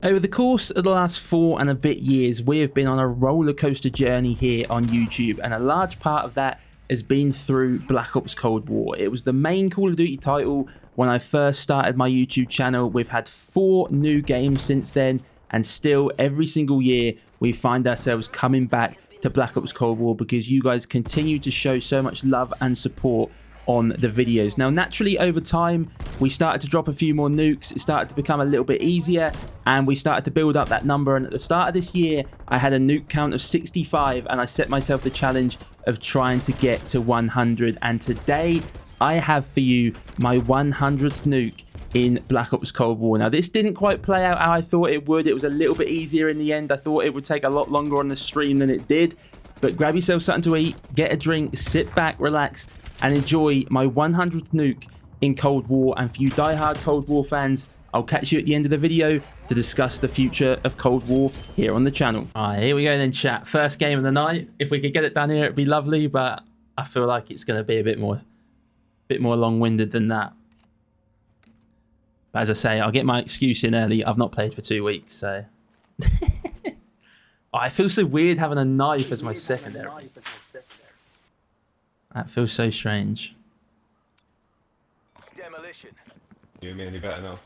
Over the course of the last 4 and a bit years, we have been on a roller coaster journey here on YouTube, and a large part of that has been through Black Ops Cold War. It was the main Call of Duty title when I first started my YouTube channel. We've had 4 new games since then, and still every single year we find ourselves coming back to Black Ops Cold War because you guys continue to show so much love and support on the videos. Now, naturally, over time, we started to drop a few more nukes. It started to become a little bit easier, and we started to build up that number. And at the start of this year, I had a nuke count of 65, and I set myself the challenge of trying to get to 100. And today, I have for you my 100th nuke in Black Ops Cold War. Now, this didn't quite play out how I thought it would. It was a little bit easier in the end. I thought it would take a lot longer on the stream than it did. But grab yourself something to eat, get a drink, sit back, relax, and enjoy my 100th nuke in Cold War. And for you diehard Cold War fans, I'll catch you at the end of the video to discuss the future of Cold War here on the channel. All right, here we go then, chat. First game of the night. If we could get it done here, it'd be lovely, but I feel like it's going to be a bit more long-winded than that. But as I say, I'll get my excuse in early. I've not played for 2 weeks, so... Oh, I feel so weird having a knife as my secondary. That feels so strange. Demolition. You mean any better now?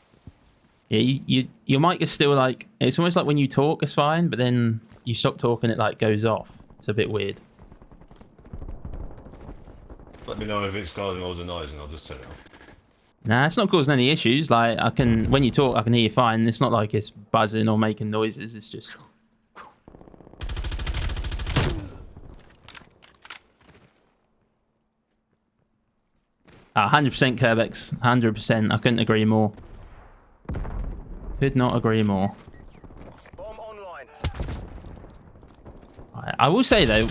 Yeah, your mic is still like, it's almost like when you talk it's fine, but then you stop talking, it like goes off. It's a bit weird. Let me know if it's causing loads of noise and I'll just turn it off. Nah, it's not causing any issues. Like, when you talk, I can hear you fine. It's not like it's buzzing or making noises. It's just... Ah, 100% Kerbex. 100%. I couldn't agree more. Could not agree more. Bomb online. I will say, though,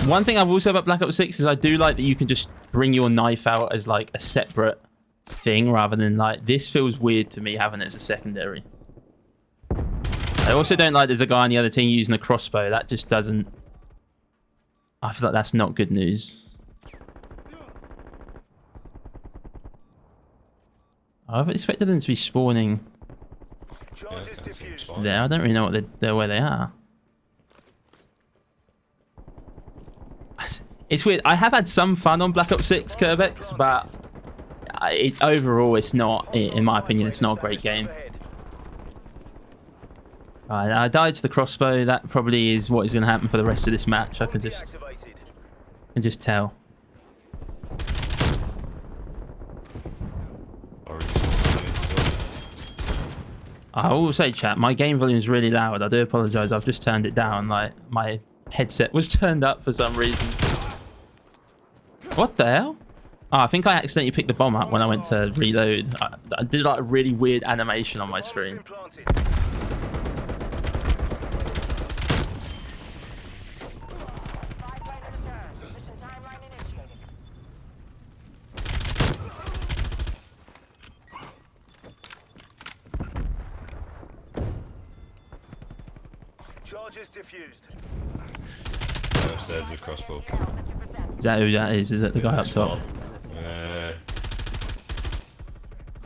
one thing I will say about Black Ops 6 is I do like that you can just bring your knife out as, like, a separate thing rather than, like, this feels weird to me having it as a secondary. I also don't like there's a guy on the other team using a crossbow. That just doesn't... I feel like that's not good news. I've expected them to be spawning there. I don't really know what where they are. It's weird. I have had some fun on Black Ops 6 Kerbex, but overall, it's not, in my opinion, it's not a great game. Alright, I died to the crossbow. That probably is what is going to happen for the rest of this match. I can just tell. I will say, chat, my game volume is really loud. I do apologise. I've just turned it down. Like, my headset was turned up for some reason. What the hell? Oh, I think I accidentally picked the bomb up when I went to reload. I did like a really weird animation on my screen. Charges diffused. Upstairs with crossbow. Is that who that is? Is it the guy up top? Uh, I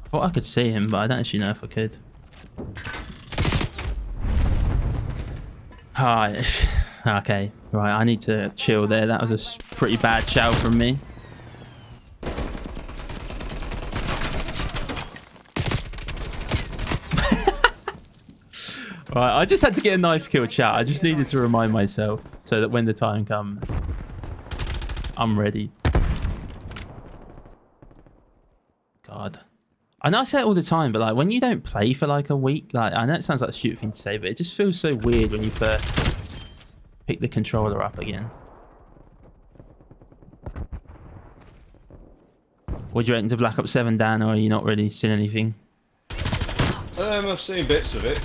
thought I could see him, but I don't actually know if I could. Alright. Okay. Right, I need to chill there. That was a pretty bad shout from me. Right, I just had to get a knife kill, chat. I just needed to remind myself so that when the time comes, I'm ready. God. I know I say it all the time, but like when you don't play for like a week, like I know it sounds like a stupid thing to say, but it just feels so weird when you first pick the controller up again. What do you reckon to Black Ops 7, Dan, or are you not really seen anything? I've seen bits of it.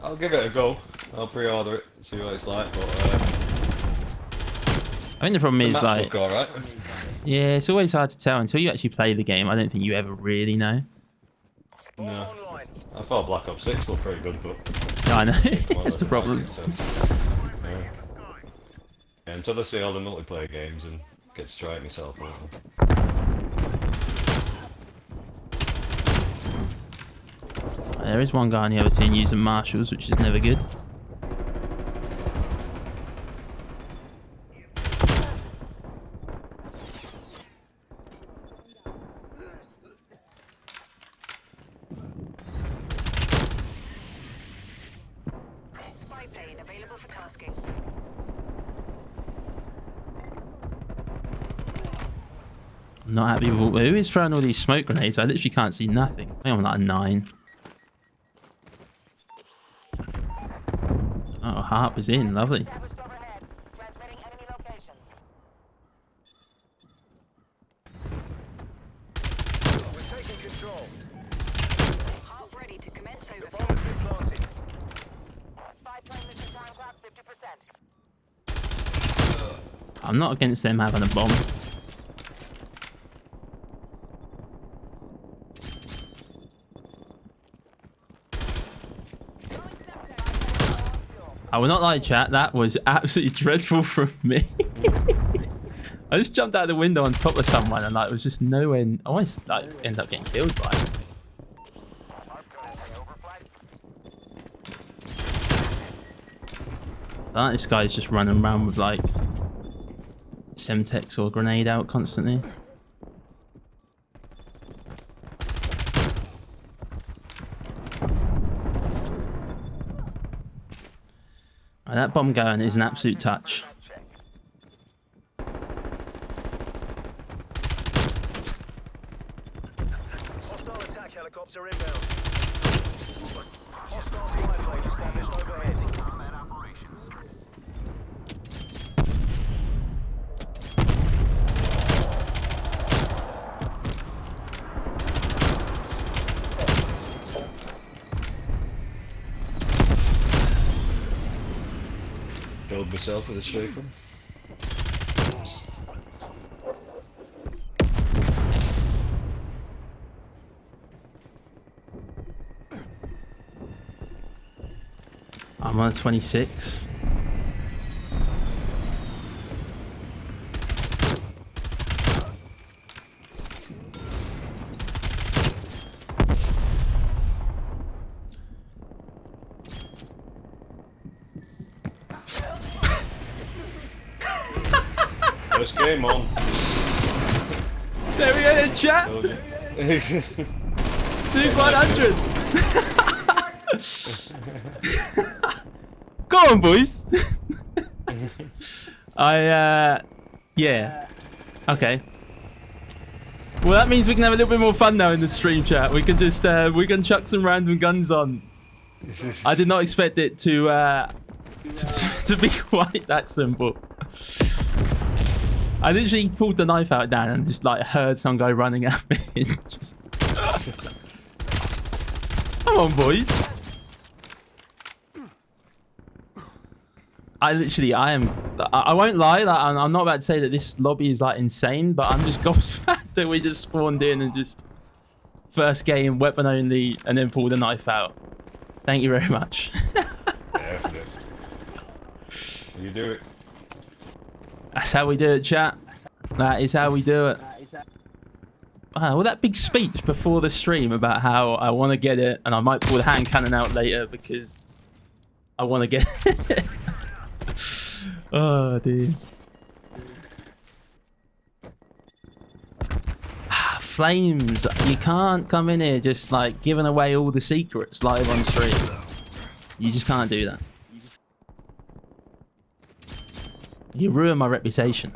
I'll give it a go. I'll pre-order it, see what it's like. But I think the problem is like, all right. Yeah, it's always hard to tell until you actually play the game. I don't think you ever really know. No, I thought Black Ops 6 looked pretty good, but No, I know. That's the problem. Yeah. Yeah, until I see all the multiplayer games and get to try it myself. There is one guy on the other team using marshals, which is never good. Spy plane available for tasking. I'm not happy with who is throwing all these smoke grenades. I literally can't see nothing. I think I'm like a 9. Oh, Harp is in. Lovely. Established overhead. Transmitting enemy locations. We're taking control. Half ready to commence The overflow. bomb has been planted. Spy plane mission time clock 50%. I'm not against them having a bomb. I will not lie, chat. That was absolutely dreadful from me. I just jumped out of the window on top of someone, and like, it was just nowhere. I almost like ended up getting killed by it. I think this guy's just running around with like Semtex or grenade out constantly. Right, that bomb going is an absolute touch. Hostile attack helicopter inbound. Hostile spy plane established overhead. Combat operations. Killed myself with a strafer. I'm on a 26. First game on. There we go then, chat. Told you. Dude, 100. Go on, boys. Yeah. Okay. Well, that means we can have a little bit more fun now in the stream chat. We can just, we can chuck some random guns on. I did not expect it to be quite that simple. I literally pulled the knife out down and just like heard some guy running at me. And just... Come on, boys. I won't lie, like, I'm not about to say that this lobby is like insane, but I'm just gobsmacked that we just spawned in and just first game, weapon only, and then pulled the knife out. Thank you very much. Yeah, you do it. That's how we do it, chat. That is how we do it. Wow, well, that big speech before the stream about how I want to get it, and I might pull the hand cannon out later because I want to get it. Oh, dude. Flames, you can't come in here just like giving away all the secrets live on stream. You just can't do that. You ruin my reputation.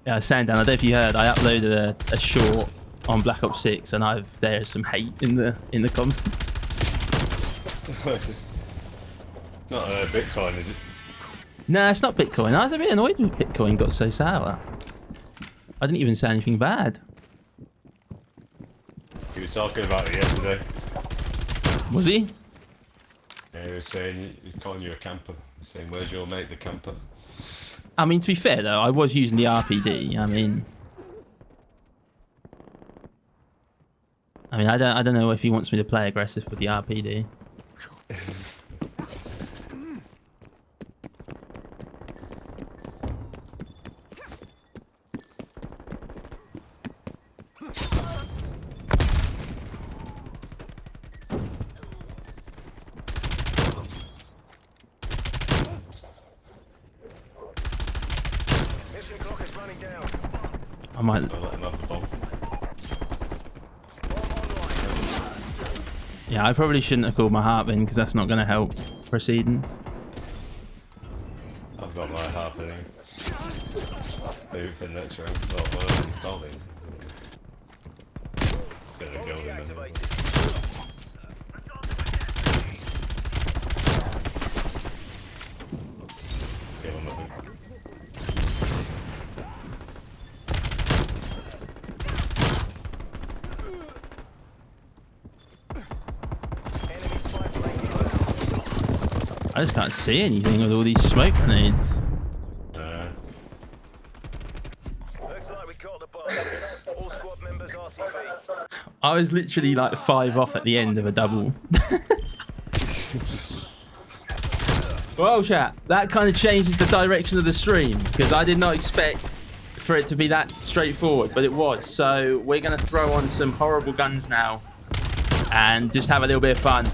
Yeah, I was saying, Dan, I don't know if you heard, I uploaded a short on Black Ops 6 and there's some hate in the comments. Not Bitcoin, is it? Nah, it's not Bitcoin. I was a bit annoyed when Bitcoin got so sour. I didn't even say anything bad. He was talking about it yesterday. Was he? Yeah, he was saying, he's calling you a camper. He's saying, where's your mate, the camper? I mean, to be fair though, I was using the RPD. I mean, I don't know if he wants me to play aggressive with the RPD. I might. I'll let him have the bomb. Yeah, I probably shouldn't have called my harp in because that's not going to help proceedings. I've got my half in here. Maybe for the next round. Not can't be. Gonna go in there. Kill him, I think. I just can't see anything with all these smoke grenades. Looks like we caught the boss. All squad members RTB. I was literally like 5 off at the end of a double. Well, chat, that kind of changes the direction of the stream because I did not expect for it to be that straightforward, but it was. So we're going to throw on some horrible guns now and just have a little bit of fun.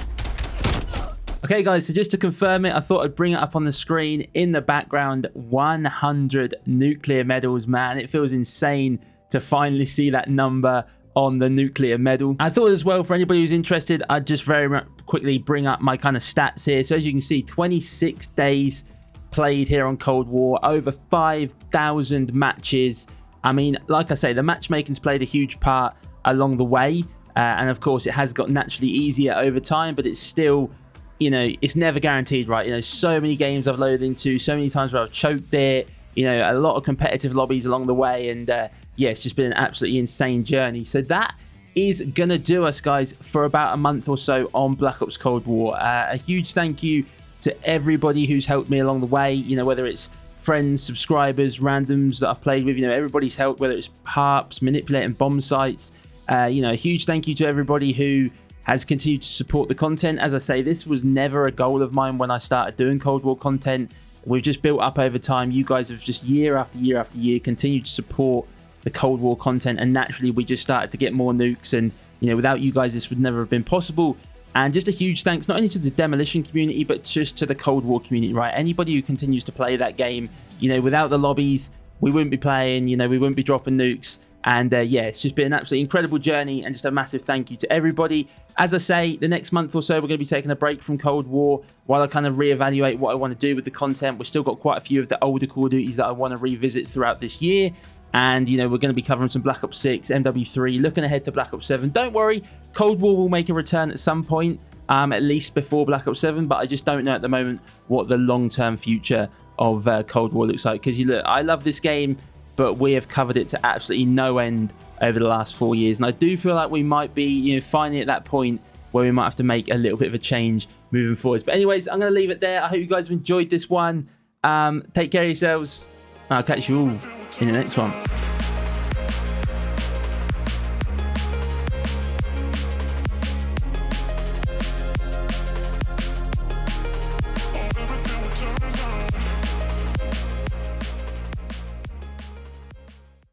Okay, guys, so just to confirm it, I thought I'd bring it up on the screen in the background. 100 nuclear medals, man. It feels insane to finally see that number on the nuclear medal. I thought as well, for anybody who's interested, I'd just very quickly bring up my kind of stats here. So as you can see, 26 days played here on Cold War, over 5,000 matches. I mean, like I say, the matchmaking's played a huge part along the way. And of course, it has got naturally easier over time, but it's still, you know, it's never guaranteed, right? You know, so many games I've loaded into, so many times where I've choked it, you know, a lot of competitive lobbies along the way. And yeah, it's just been an absolutely insane journey. So that is going to do us, guys, for about a month or so on Black Ops Cold War. A huge thank you to everybody who's helped me along the way, you know, whether it's friends, subscribers, randoms that I've played with, you know, everybody's helped, whether it's harps, manipulating bomb sites. You know, a huge thank you to everybody who has continued to support the content. As I say, this was never a goal of mine when I started doing Cold War content. We've just built up over time. You guys have just year after year after year continued to support the Cold War content, and naturally we just started to get more nukes, and you know, without you guys this would never have been possible. And just a huge thanks not only to the demolition community but just to the Cold War community, right? Anybody who continues to play that game, you know, without the lobbies we wouldn't be playing, you know, we wouldn't be dropping nukes. And yeah, it's just been an absolutely incredible journey, and just a massive thank you to everybody. As I say, the next month or so, we're going to be taking a break from Cold War while I kind of reevaluate what I want to do with the content. We've still got quite a few of the older Call of Duties that I want to revisit throughout this year. And, you know, we're going to be covering some Black Ops 6, MW3, looking ahead to Black Ops 7. Don't worry, Cold War will make a return at some point, at least before Black Ops 7. But I just don't know at the moment what the long-term future of Cold War looks like. Because, you look, I love this game, but we have covered it to absolutely no end over the last 4 years. And I do feel like we might be, you know, finally at that point where we might have to make a little bit of a change moving forwards. But anyways, I'm going to leave it there. I hope you guys have enjoyed this one. Take care of yourselves. I'll catch you all in the next one.